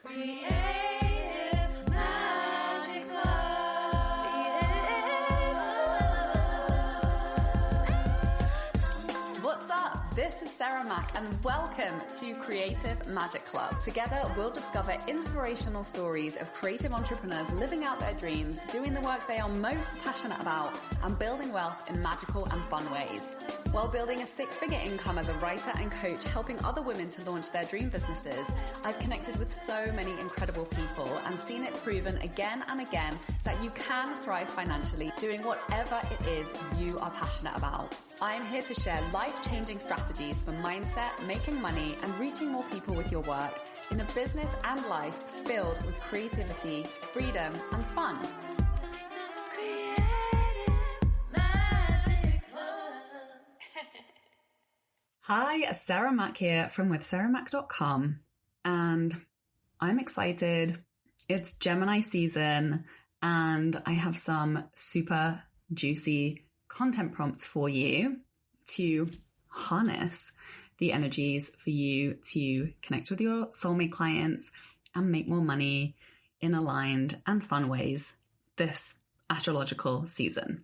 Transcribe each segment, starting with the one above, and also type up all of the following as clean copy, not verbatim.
Creative Magic Club. What's up? This is Sarah Mack and welcome to Creative Magic Club. Together, we'll discover inspirational stories of creative entrepreneurs living out their dreams, doing the work they are most passionate about, and building wealth in magical and fun ways. While building a six-figure income as a writer and coach, helping other women to launch their dream businesses, I've connected with so many incredible people and seen it proven again and again that you can thrive financially doing whatever it is you are passionate about. I'm here to share life-changing strategies for mindset, making money, and reaching more people with your work in a business and life filled with creativity, freedom, and fun. Hi, Sarah Mack here from withsarahmack.com, and I'm excited. It's Gemini season, and I have some super juicy content prompts for you to harness the energies for you to connect with your soulmate clients and make more money in aligned and fun ways this astrological season.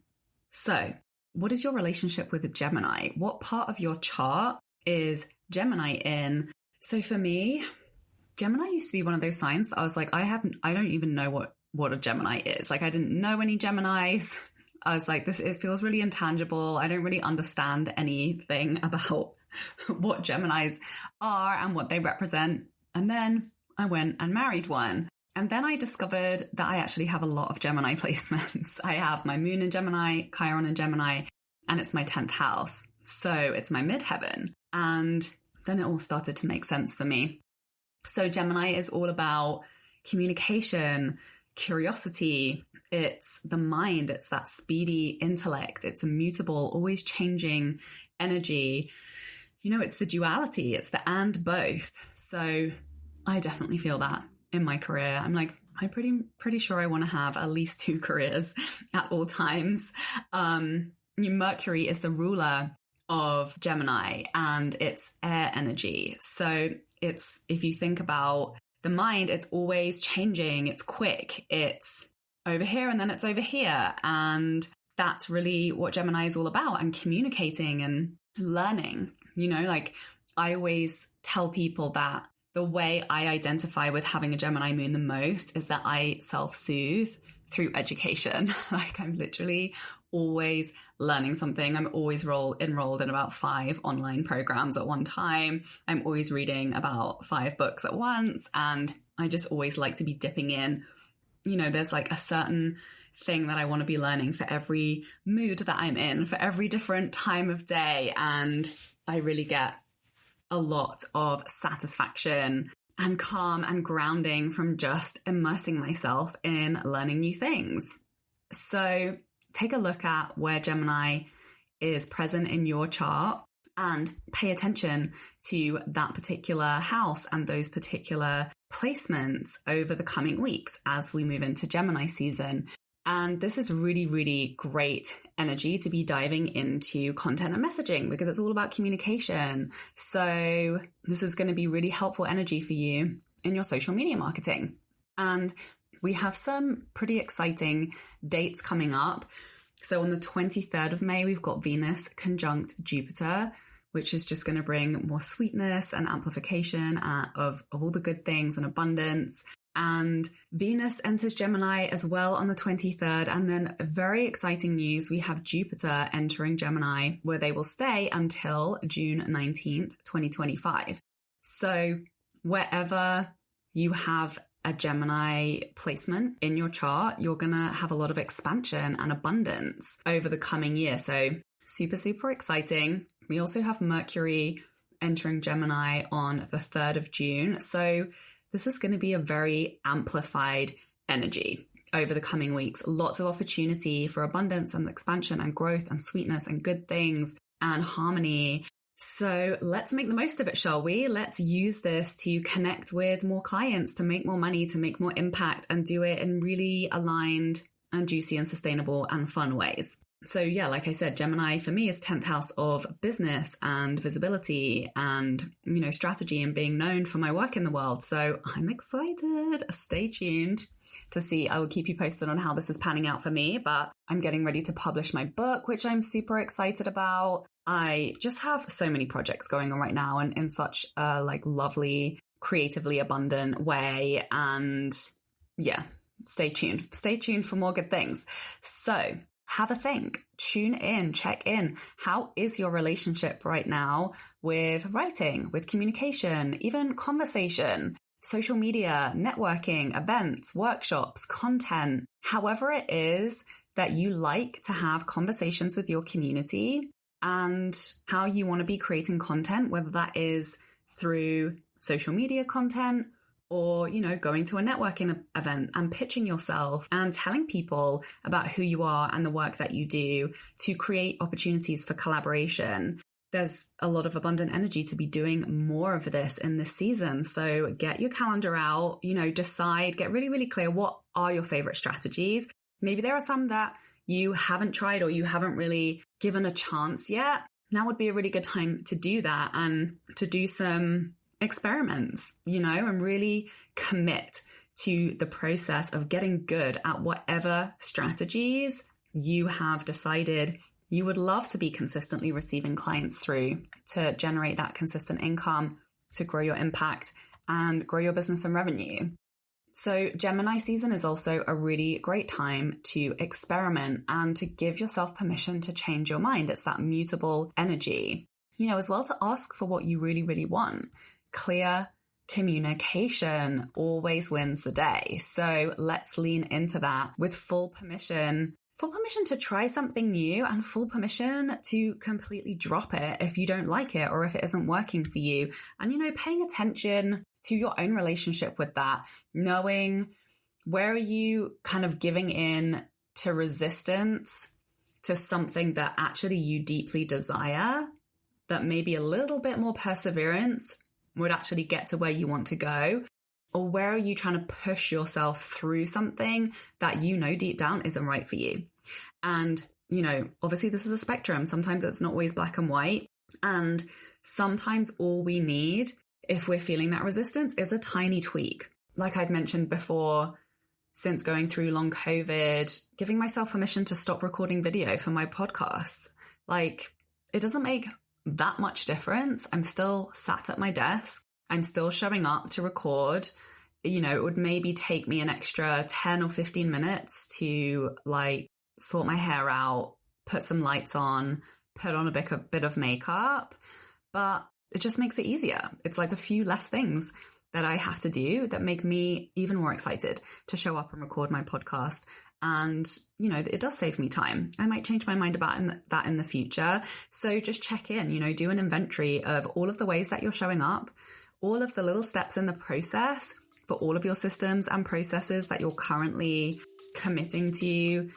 So, what is your relationship with Gemini? What part of your chart is Gemini in? So for me, Gemini used to be one of those signs that I was like, I don't even know what a Gemini is. Like, I didn't know any Geminis. I was like, it feels really intangible. I don't really understand anything about what Geminis are and what they represent. And then I went and married one. And then I discovered that I actually have a lot of Gemini placements. I have my moon in Gemini, Chiron in Gemini, and it's my 10th house. So it's my midheaven. And then it all started to make sense for me. So Gemini is all about communication, curiosity. It's the mind. It's that speedy intellect. It's immutable, always changing energy. You know, it's the duality. It's the and both. So I definitely feel that in my career. I'm like, I'm pretty sure I want to have at least 2 careers at all times. Mercury is the ruler of Gemini and it's air energy. So it's, if you think about the mind, it's always changing. It's quick. It's over here and then it's over here. And that's really what Gemini is all about, and communicating and learning. You know, like I always tell people that the way I identify with having a Gemini moon the most is that I self-soothe through education. Like I'm literally always learning something. I'm always enrolled in about 5 online programs at one time. I'm always reading about 5 books at once. And I just always like to be dipping in. You know, there's like a certain thing that I want to be learning for every mood that I'm in, for every different time of day. And I really get a lot of satisfaction and calm and grounding from just immersing myself in learning new things. So take a look at where Gemini is present in your chart and pay attention to that particular house and those particular placements over the coming weeks as we move into Gemini season. And this is really, really great energy to be diving into content and messaging because it's all about communication. So this is going to be really helpful energy for you in your social media marketing. And we have some pretty exciting dates coming up. So on the 23rd of May, we've got Venus conjunct Jupiter, which is just going to bring more sweetness and amplification of all the good things and abundance. And Venus enters Gemini as well on the 23rd. And then very exciting news, we have Jupiter entering Gemini, where they will stay until June 19th, 2025. So wherever you have a Gemini placement in your chart, you're going to have a lot of expansion and abundance over the coming year. So super, super exciting. We also have Mercury entering Gemini on the 3rd of June. So this is going to be a very amplified energy over the coming weeks. Lots of opportunity for abundance and expansion and growth and sweetness and good things and harmony. So let's make the most of it, shall we? Let's use this to connect with more clients, to make more money, to make more impact, and do it in really aligned and juicy and sustainable and fun ways. So yeah, like I said, Gemini for me is 10th house of business and visibility and, strategy and being known for my work in the world. So I'm excited. Stay tuned to see. I will keep you posted on how this is panning out for me, but I'm getting ready to publish my book, which I'm super excited about. I just have so many projects going on right now and in such a lovely, creatively abundant way. And yeah, stay tuned. Stay tuned for more good things. So have a think, tune in, check in. How is your relationship right now with writing, with communication, even conversation, social media, networking, events, workshops, content, however it is that you like to have conversations with your community and how you want to be creating content, whether that is through social media content or, going to a networking event and pitching yourself and telling people about who you are and the work that you do to create opportunities for collaboration. There's a lot of abundant energy to be doing more of this in this season. So get your calendar out, decide, get really, really clear what are your favorite strategies. Maybe there are some that you haven't tried or you haven't really given a chance yet. Now would be a really good time to do that and to do some experiments, and really commit to the process of getting good at whatever strategies you have decided you would love to be consistently receiving clients through to generate that consistent income, to grow your impact and grow your business and revenue. So Gemini season is also a really great time to experiment and to give yourself permission to change your mind. It's that mutable energy, as well to ask for what you really, really want. Clear communication always wins the day. So let's lean into that with full permission to try something new and full permission to completely drop it if you don't like it or if it isn't working for you. And, paying attention to your own relationship with that, knowing where are you kind of giving in to resistance to something that actually you deeply desire, that maybe a little bit more perseverance would actually get to where you want to go? Or where are you trying to push yourself through something that deep down isn't right for you? And, obviously this is a spectrum. Sometimes it's not always black and white. And sometimes all we need, if we're feeling that resistance, is a tiny tweak. Like I'd mentioned before, since going through long COVID, giving myself permission to stop recording video for my podcasts. It doesn't make that much difference. I'm still sat at my desk. I'm still showing up to record. It would maybe take me an extra 10 or 15 minutes to sort my hair out, put some lights on, put on a bit of makeup, but it just makes it easier. It's a few less things that I have to do that make me even more excited to show up and record my podcast. And, it does save me time. I might change my mind about that in the future. So just check in, do an inventory of all of the ways that you're showing up, all of the little steps in the process for all of your systems and processes that you're currently committing to.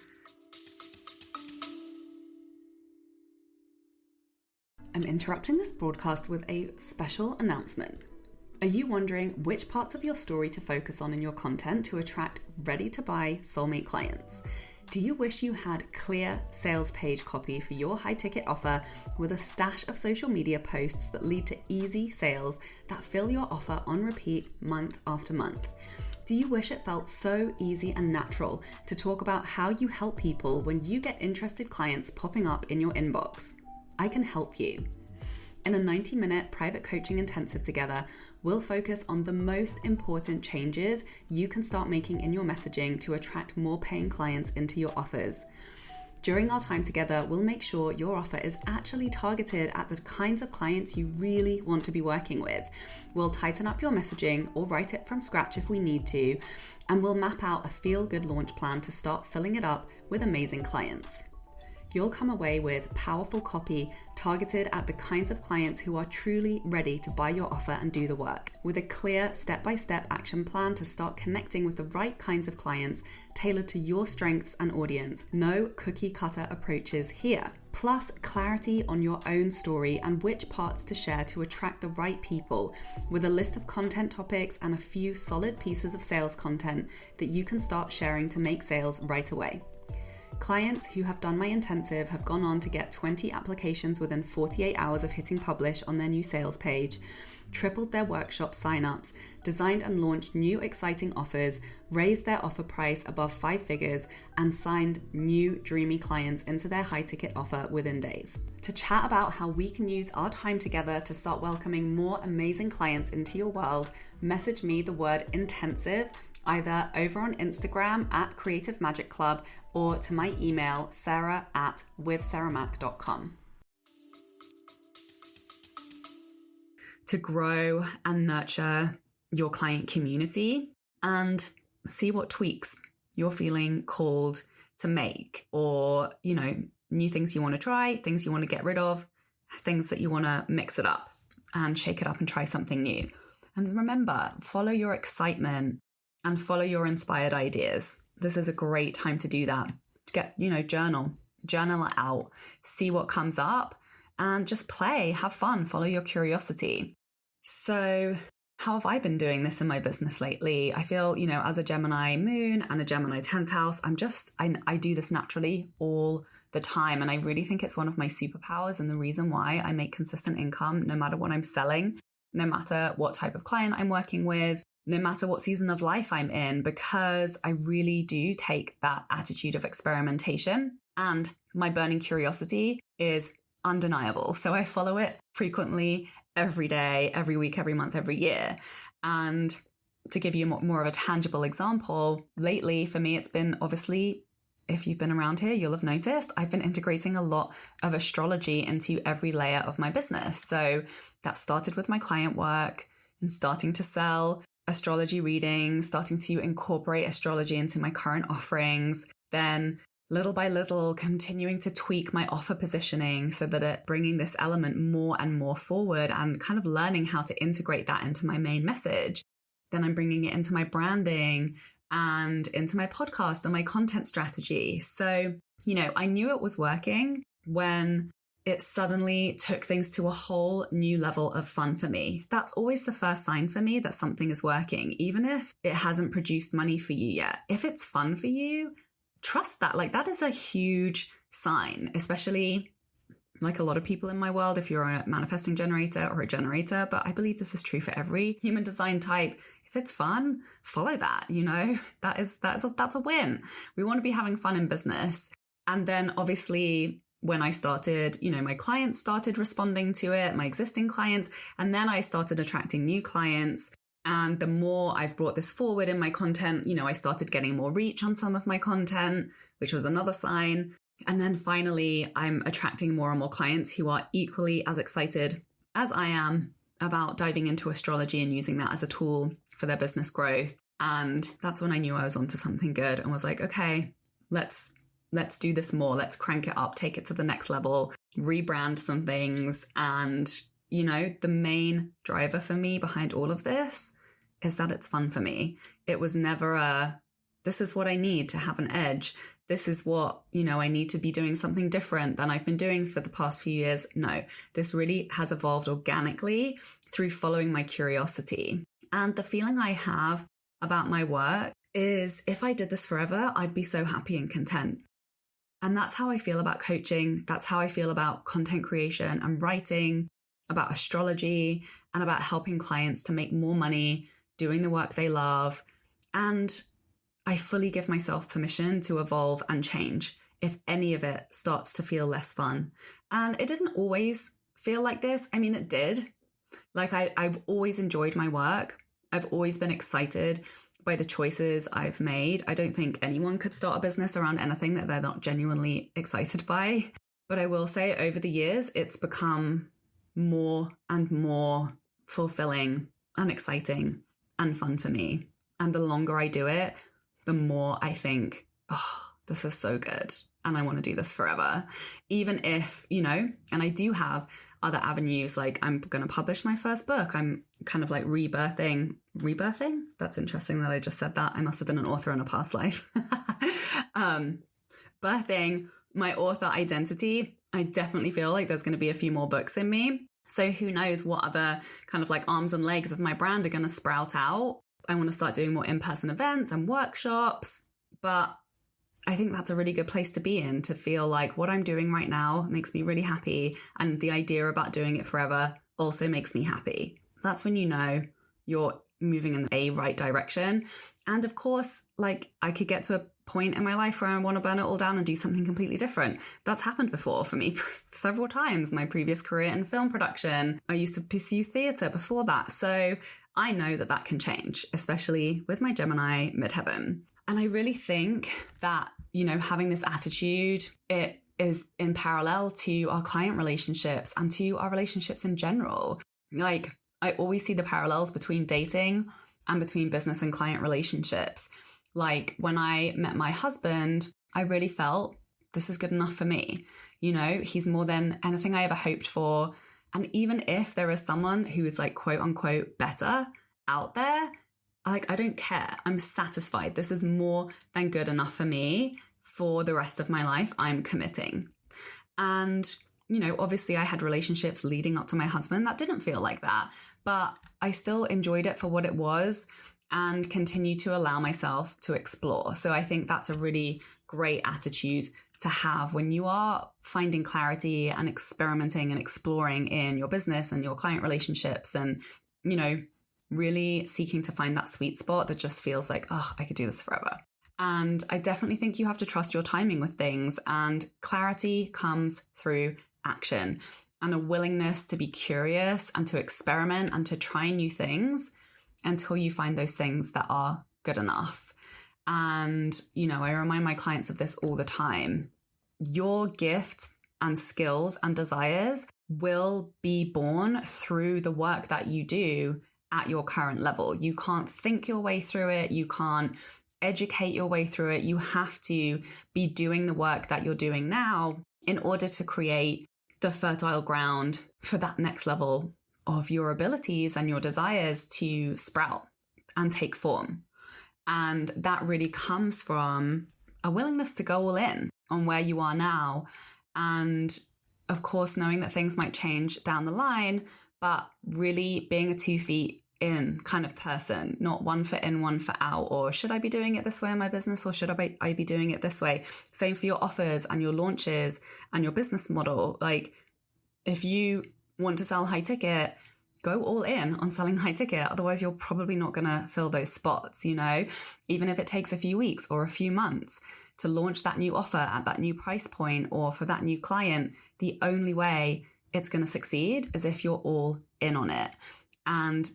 I'm interrupting this broadcast with a special announcement. Are you wondering which parts of your story to focus on in your content to attract ready-to-buy soulmate clients? Do you wish you had clear sales page copy for your high-ticket offer with a stash of social media posts that lead to easy sales that fill your offer on repeat month after month? Do you wish it felt so easy and natural to talk about how you help people when you get interested clients popping up in your inbox? I can help you. In a 90-minute private coaching intensive together, we'll focus on the most important changes you can start making in your messaging to attract more paying clients into your offers. During our time together, we'll make sure your offer is actually targeted at the kinds of clients you really want to be working with. We'll tighten up your messaging or write it from scratch if we need to, and we'll map out a feel-good launch plan to start filling it up with amazing clients. You'll come away with powerful copy targeted at the kinds of clients who are truly ready to buy your offer and do the work, with a clear step-by-step action plan to start connecting with the right kinds of clients tailored to your strengths and audience. No cookie-cutter approaches here. Plus, clarity on your own story and which parts to share to attract the right people, with a list of content topics and a few solid pieces of sales content that you can start sharing to make sales right away. Clients who have done my intensive have gone on to get 20 applications within 48 hours of hitting publish on their new sales page, tripled their workshop signups, designed and launched new exciting offers, raised their offer price above 5 figures, and signed new dreamy clients into their high ticket offer within days. To chat about how we can use our time together to start welcoming more amazing clients into your world, message me the word intensive either over on Instagram at Creative Magic Club or to my email sarah@withsarahmac.com. To grow and nurture your client community and see what tweaks you're feeling called to make, or, new things you want to try, things you want to get rid of, things that you want to mix it up and shake it up and try something new. And remember, follow your excitement and follow your inspired ideas. This is a great time to do that. Journal it out, see what comes up, and just play, have fun, follow your curiosity. So how have I been doing this in my business lately? I feel, as a Gemini moon and a Gemini 10th house, I do this naturally all the time. And I really think it's one of my superpowers and the reason why I make consistent income, no matter what I'm selling, no matter what type of client I'm working with, no matter what season of life I'm in, because I really do take that attitude of experimentation, and my burning curiosity is undeniable. So I follow it frequently, every day, every week, every month, every year. And to give you more of a tangible example, lately for me, it's been, obviously, if you've been around here, you'll have noticed I've been integrating a lot of astrology into every layer of my business. So that started with my client work and starting to sell astrology readings, starting to incorporate astrology into my current offerings, then little by little continuing to tweak my offer positioning so that it bringing this element more and more forward and kind of learning how to integrate that into my main message. Then I'm bringing it into my branding and into my podcast and my content strategy. So, I knew it was working when it suddenly took things to a whole new level of fun for me. That's always the first sign for me that something is working, even if it hasn't produced money for you yet. If it's fun for you, trust that. That is a huge sign, especially like a lot of people in my world, if you're a manifesting generator or a generator, but I believe this is true for every human design type. If it's fun, follow that, that's a win. We want to be having fun in business. And then obviously when I started, my clients started responding to it, my existing clients, and then I started attracting new clients. And the more I've brought this forward in my content, I started getting more reach on some of my content, which was another sign. And then finally, I'm attracting more and more clients who are equally as excited as I am about diving into astrology and using that as a tool for their business growth. And that's when I knew I was onto something good and was like, okay, let's do this more. Let's crank it up, take it to the next level, rebrand some things. And, the main driver for me behind all of this is that it's fun for me. It was never this is what I need to have an edge. This is what, I need to be doing something different than I've been doing for the past few years. No, this really has evolved organically through following my curiosity. And the feeling I have about my work is if I did this forever, I'd be so happy and content. And that's how I feel about coaching. That's how I feel about content creation and writing, about astrology, and about helping clients to make more money, doing the work they love. And I fully give myself permission to evolve and change if any of it starts to feel less fun. And it didn't always feel like this. I mean, it did. I've always enjoyed my work. I've always been excited by the choices I've made. I don't think anyone could start a business around anything that they're not genuinely excited by. But I will say over the years, it's become more and more fulfilling and exciting and fun for me. And the longer I do it, the more I think, oh, this is so good. And I want to do this forever. Even if, and I do have other avenues, like I'm going to publish my first book. I'm kind of like rebirthing. That's interesting that I just said that. I must have been an author in a past life. Birthing my author identity. I definitely feel like there's going to be a few more books in me. So who knows what other kind of like arms and legs of my brand are going to sprout out. I want to start doing more in-person events and workshops, but I think that's a really good place to be in, to feel like what I'm doing right now makes me really happy. And the idea about doing it forever also makes me happy. That's when you know you're moving in a right direction. And of course, like, I could get to a point in my life where I want to burn it all down and do something completely different. That's happened before for me several times. My previous career in film production, I used to pursue theatre before that. So I know that that can change, especially with my Gemini midheaven. And I really think that, you know, having this attitude, it is in parallel to our client relationships and to our relationships in general. Like, I always see the parallels between dating and between business and client relationships. Like, when I met my husband, I really felt this is good enough for me. You know, he's more than anything I ever hoped for. And even if there is someone who is like, quote unquote, better out there, like, I don't care. I'm satisfied. This is more than good enough for me. For the rest of my life, I'm committing. And, you know, obviously I had relationships leading up to my husband that didn't feel like that, but I still enjoyed it for what it was and continue to allow myself to explore. So I think that's a really great attitude to have when you are finding clarity and experimenting and exploring in your business and your client relationships, and, you know, really seeking to find that sweet spot that just feels like, oh, I could do this forever. And I definitely think you have to trust your timing with things, and clarity comes through action and a willingness to be curious and to experiment and to try new things until you find those things that are good enough. And, you know, I remind my clients of this all the time. Your gift and skills and desires will be born through the work that you do at your current level. You can't think your way through it. You can't educate your way through it. You have to be doing the work that you're doing now in order to create the fertile ground for that next level of your abilities and your desires to sprout and take form. And that really comes from a willingness to go all in on where you are now. And of course, knowing that things might change down the line, but really being a 2 feet in kind of person, not 1 foot in, 1 foot out, or should I be doing it this way in my business, or should I be doing it this way? Same for your offers and your launches and your business model. Like, if you want to sell high ticket, go all in on selling high ticket. Otherwise, you're probably not going to fill those spots, you know, even if it takes a few weeks or a few months to launch that new offer at that new price point or for that new client. The only way it's going to succeed is if you're all in on it. And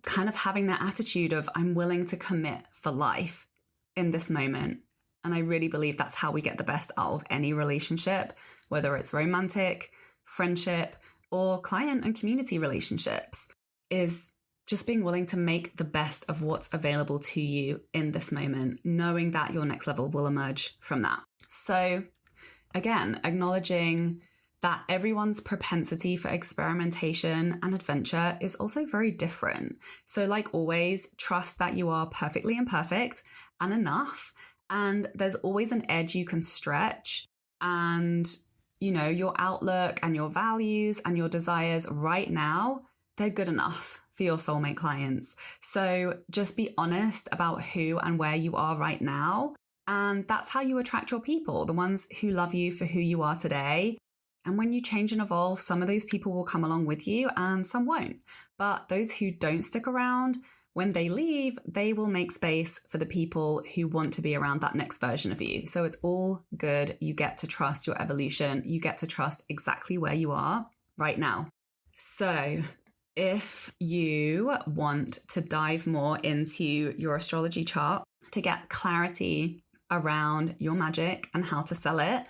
kind of having that attitude of, I'm willing to commit for life in this moment. And I really believe that's how we get the best out of any relationship, whether it's romantic, friendship, or client and community relationships, is just being willing to make the best of what's available to you in this moment, knowing that your next level will emerge from that. So again, acknowledging that everyone's propensity for experimentation and adventure is also very different. So like always, trust that you are perfectly imperfect and enough. And there's always an edge you can stretch. And, you know, your outlook and your values and your desires right now, they're good enough for your soulmate clients. So just be honest about who and where you are right now. And that's how you attract your people, the ones who love you for who you are today. And when you change and evolve, some of those people will come along with you and some won't. But those who don't stick around, when they leave, they will make space for the people who want to be around that next version of you. So it's all good. You get to trust your evolution. You get to trust exactly where you are right now. So if you want to dive more into your astrology chart to get clarity around your magic and how to sell it,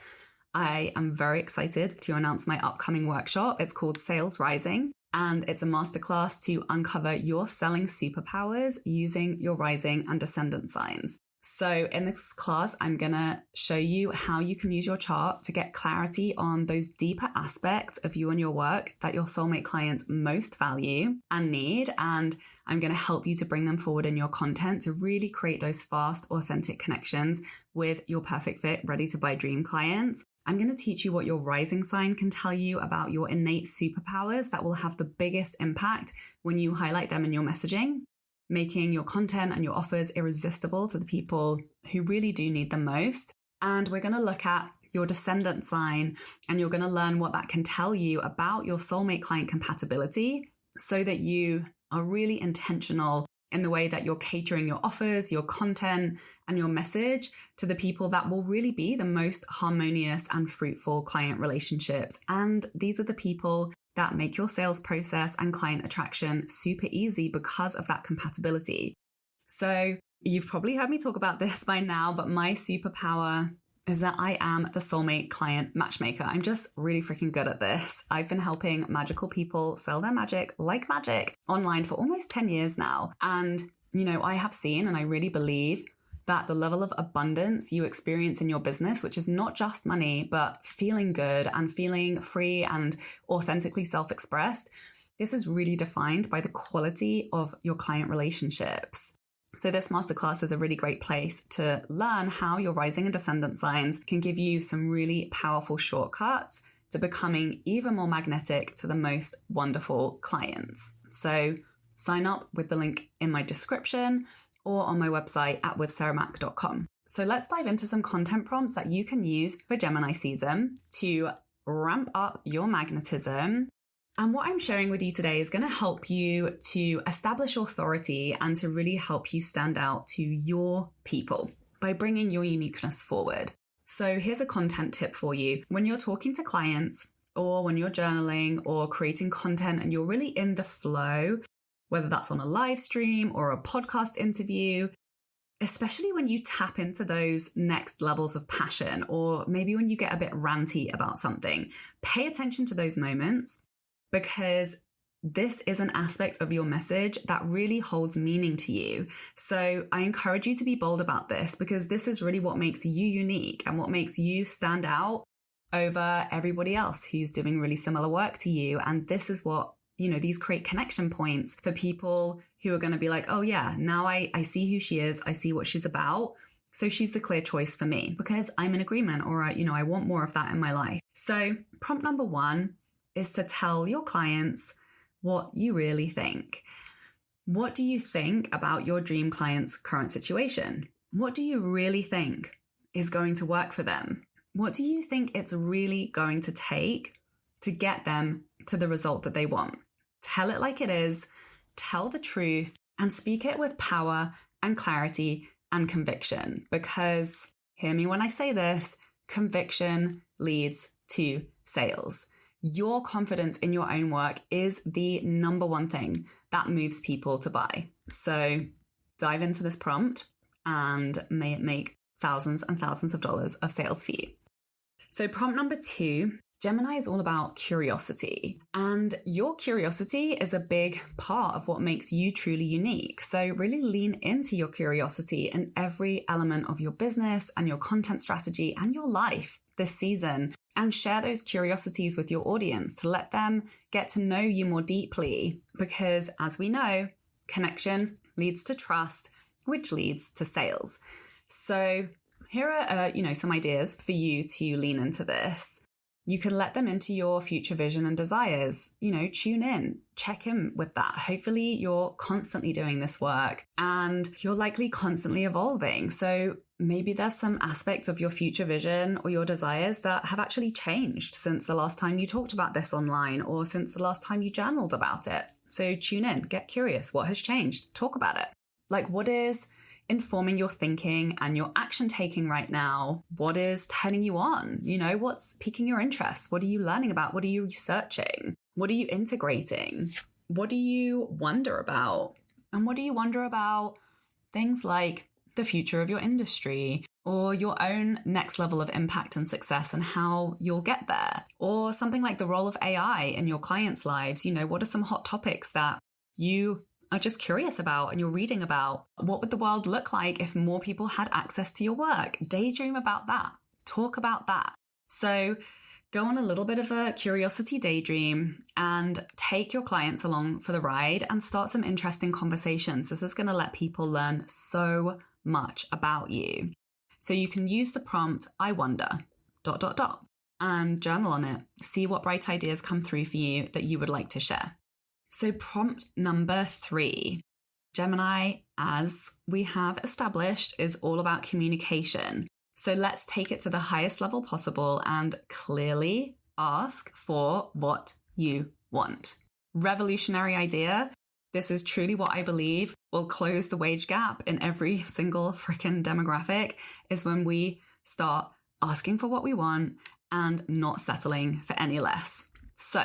I am very excited to announce my upcoming workshop. It's called Sales Rising, and it's a masterclass to uncover your selling superpowers using your rising and descendant signs. So in this class, I'm going to show you how you can use your chart to get clarity on those deeper aspects of you and your work that your soulmate clients most value and need. And I'm going to help you to bring them forward in your content to really create those fast, authentic connections with your perfect fit, ready to buy dream clients. I'm going to teach you what your rising sign can tell you about your innate superpowers that will have the biggest impact when you highlight them in your messaging, making your content and your offers irresistible to the people who really do need them most. And we're going to look at your descendant sign, and you're going to learn what that can tell you about your soulmate client compatibility so that you are really intentional in the way that you're catering your offers, your content, and your message to the people that will really be the most harmonious and fruitful client relationships. And these are the people that make your sales process and client attraction super easy because of that compatibility. So you've probably heard me talk about this by now, but my superpower is that I am the soulmate client matchmaker. I'm just really freaking good at this. I've been helping magical people sell their magic like magic online for almost 10 years now. And, I have seen, and I really believe that the level of abundance you experience in your business, which is not just money, but feeling good and feeling free and authentically self-expressed, this is really defined by the quality of your client relationships. So this masterclass is a really great place to learn how your rising and descendant signs can give you some really powerful shortcuts to becoming even more magnetic to the most wonderful clients. So sign up with the link in my description or on my website at withsarahmac.com. So let's dive into some content prompts that you can use for Gemini season to ramp up your magnetism. And what I'm sharing with you today is going to help you to establish authority and to really help you stand out to your people by bringing your uniqueness forward. So here's a content tip for you. When you're talking to clients or when you're journaling or creating content and you're really in the flow, whether that's on a live stream or a podcast interview, especially when you tap into those next levels of passion, or maybe when you get a bit ranty about something, pay attention to those moments, because this is an aspect of your message that really holds meaning to you. So I encourage you to be bold about this, because this is really what makes you unique and what makes you stand out over everybody else who's doing really similar work to you. And this is what, these create connection points for people who are going to be like, oh yeah, now I see who she is. I see what she's about. So she's the clear choice for me because I'm in agreement, or I want more of that in my life. So prompt number 1 is to tell your clients what you really think. What do you think about your dream client's current situation? What do you really think is going to work for them? What do you think it's really going to take to get them to the result that they want? Tell it like it is, tell the truth, and speak it with power and clarity and conviction. Because, hear me when I say this, conviction leads to sales. Your confidence in your own work is the number one thing that moves people to buy. So dive into this prompt and may it make thousands and thousands of dollars of sales for you. So prompt number 2, Gemini is all about curiosity, and your curiosity is a big part of what makes you truly unique. So really lean into your curiosity in every element of your business and your content strategy and your life this season, and share those curiosities with your audience to let them get to know you more deeply, because as we know, connection leads to trust, which leads to sales. So here are some ideas for you to lean into this. You can let them into your future vision and desires. Tune in, check in with that. Hopefully you're constantly doing this work and you're likely constantly evolving. So maybe there's some aspects of your future vision or your desires that have actually changed since the last time you talked about this online, or since the last time you journaled about it. So tune in, get curious. What has changed? Talk about it. Like, what is informing your thinking and your action taking right now? What is turning you on? What's piquing your interest? What are you learning about? What are you researching? What are you integrating? What do you wonder about? And what do you wonder about things like the future of your industry, or your own next level of impact and success and how you'll get there? Or something like the role of AI in your clients' lives. What are some hot topics that you are just curious about and you're reading about? What would the world look like if more people had access to your work? Daydream about that. Talk about that. So go on a little bit of a curiosity daydream and take your clients along for the ride and start some interesting conversations. This is going to let people learn so much about you. So you can use the prompt, I wonder, ... and journal on it. See what bright ideas come through for you that you would like to share. So prompt number 3, Gemini, as we have established, is all about communication. So let's take it to the highest level possible and clearly ask for what you want. Revolutionary idea. This is truly what I believe will close the wage gap in every single freaking demographic, is when we start asking for what we want and not settling for any less. So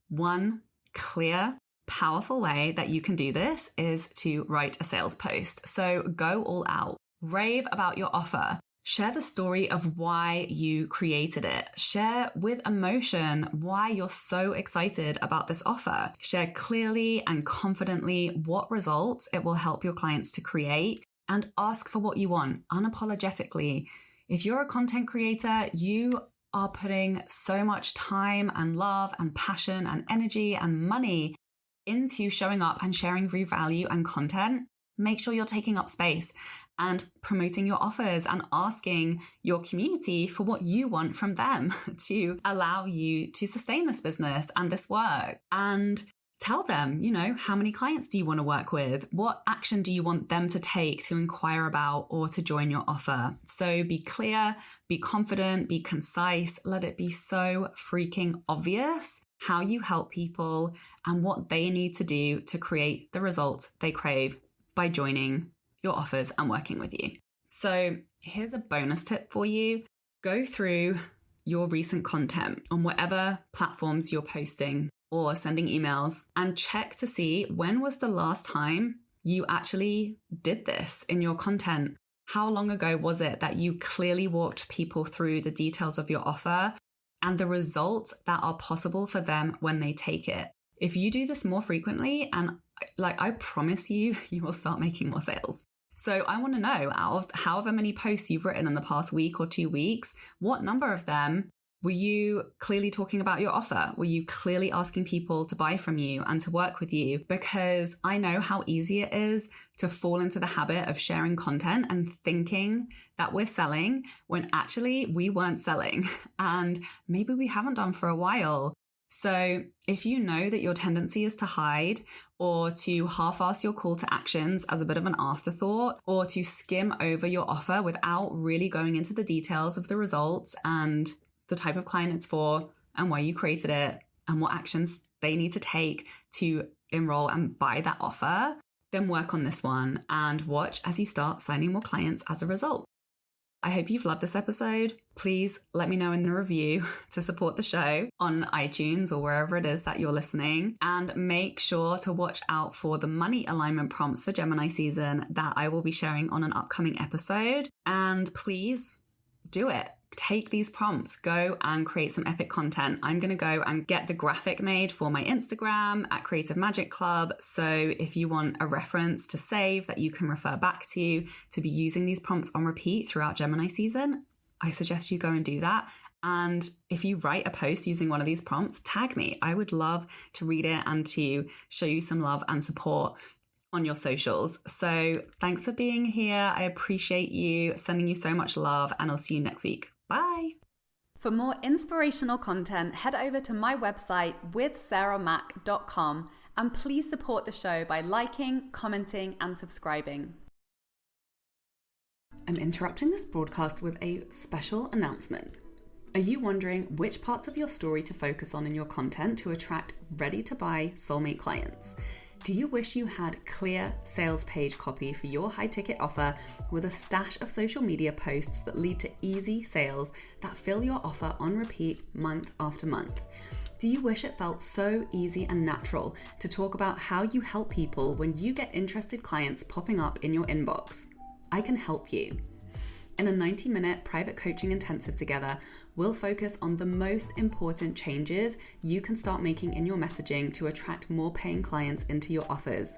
one clear, powerful way that you can do this is to write a sales post. So go all out, rave about your offer. Share the story of why you created it. Share with emotion why you're so excited about this offer. Share clearly and confidently what results it will help your clients to create, and ask for what you want unapologetically. If you're a content creator, you are putting so much time and love and passion and energy and money into showing up and sharing real value and content. Make sure you're taking up space and promoting your offers and asking your community for what you want from them to allow you to sustain this business and this work. And tell them, how many clients do you want to work with? What action do you want them to take to inquire about or to join your offer? So be clear, be confident, be concise. Let it be so freaking obvious how you help people and what they need to do to create the results they crave by joining your offers and working with you. So here's a bonus tip for you. Go through your recent content on whatever platforms you're posting or sending emails and check to see when was the last time you actually did this in your content. How long ago was it that you clearly walked people through the details of your offer and the results that are possible for them when they take it? If you do this more frequently, and I promise you, you will start making more sales. So I want to know, out of however many posts you've written in the past week or 2 weeks, what number of them were you clearly talking about your offer? Were you clearly asking people to buy from you and to work with you? Because I know how easy it is to fall into the habit of sharing content and thinking that we're selling when actually we weren't selling, and maybe we haven't done for a while. So if you know that your tendency is to hide or to half-ass your call to actions as a bit of an afterthought, or to skim over your offer without really going into the details of the results and the type of client it's for and why you created it and what actions they need to take to enroll and buy that offer, then work on this one and watch as you start signing more clients as a result. I hope you've loved this episode. Please let me know in the review to support the show on iTunes or wherever it is that you're listening. And make sure to watch out for the money alignment prompts for Gemini season that I will be sharing on an upcoming episode. And please do it. Take these prompts, go and create some epic content. I'm going to go and get the graphic made for my Instagram at Creative Magic Club. So if you want a reference to save that you can refer back to be using these prompts on repeat throughout Gemini season, I suggest you go and do that. And if you write a post using one of these prompts, tag me. I would love to read it and to show you some love and support on your socials. So thanks for being here. I appreciate you, sending you so much love, and I'll see you next week. Bye. For more inspirational content, head over to my website withsarahmac.com, and please support the show by liking, commenting, and subscribing. I'm interrupting this broadcast with a special announcement. Are you wondering which parts of your story to focus on in your content to attract ready-to-buy soulmate clients? Do you wish you had clear sales page copy for your high-ticket offer with a stash of social media posts that lead to easy sales that fill your offer on repeat month after month? Do you wish it felt so easy and natural to talk about how you help people when you get interested clients popping up in your inbox? I can help you. In a 90-minute private coaching intensive together, we'll focus on the most important changes you can start making in your messaging to attract more paying clients into your offers.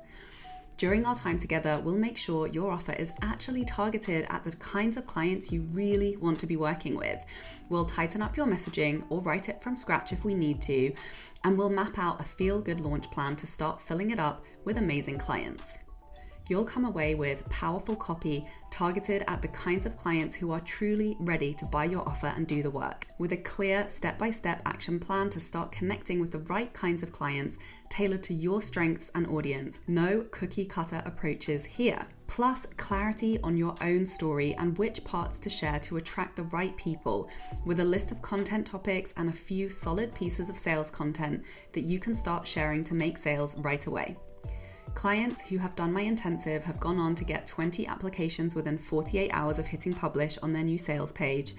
During our time together, we'll make sure your offer is actually targeted at the kinds of clients you really want to be working with. We'll tighten up your messaging or write it from scratch if we need to, and we'll map out a feel-good launch plan to start filling it up with amazing clients. you'll come away with powerful copy targeted at the kinds of clients who are truly ready to buy your offer and do the work, with a clear step-by-step action plan to start connecting with the right kinds of clients tailored to your strengths and audience. No cookie-cutter approaches here. Plus, clarity on your own story and which parts to share to attract the right people, with a list of content topics and a few solid pieces of sales content that you can start sharing to make sales right away. Clients who have done my intensive have gone on to get 20 applications within 48 hours of hitting publish on their new sales page,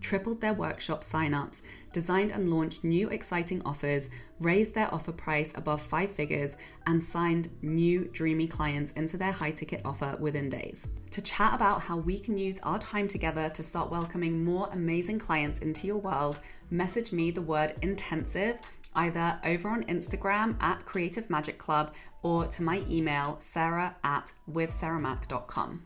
tripled their workshop signups, designed and launched new exciting offers, raised their offer price above 5 figures, and signed new dreamy clients into their high ticket offer within days. To chat about how we can use our time together to start welcoming more amazing clients into your world, message me the word intensive either over on Instagram at Creative Magic Club or to my email sarah@withsarahmac.com.